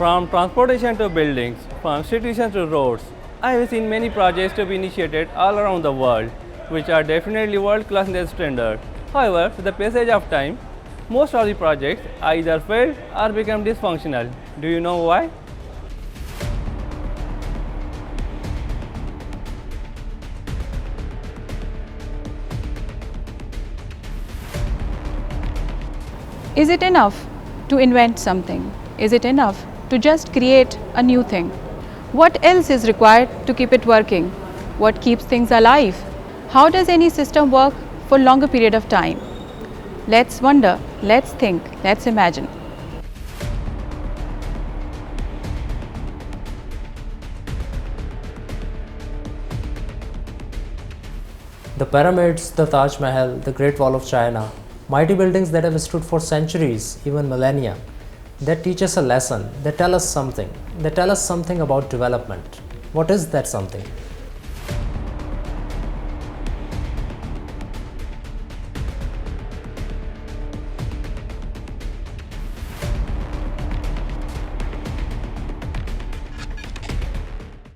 From transportation to buildings, from institutions to roads, I have seen many projects to be initiated all around the world, which are definitely world-class in their standard. However, with the passage of time, most of the projects either failed or become dysfunctional. Do you know why? Is it enough to invent something? Is it enough to just create a new thing? What else is required to keep it working? What keeps things alive? How does any system work for a longer period of time? Let's wonder, let's think, let's imagine. The pyramids, the Taj Mahal, the Great Wall of China, mighty buildings that have stood for centuries, even millennia, that teach us a lesson, they tell us something about development. What is that something?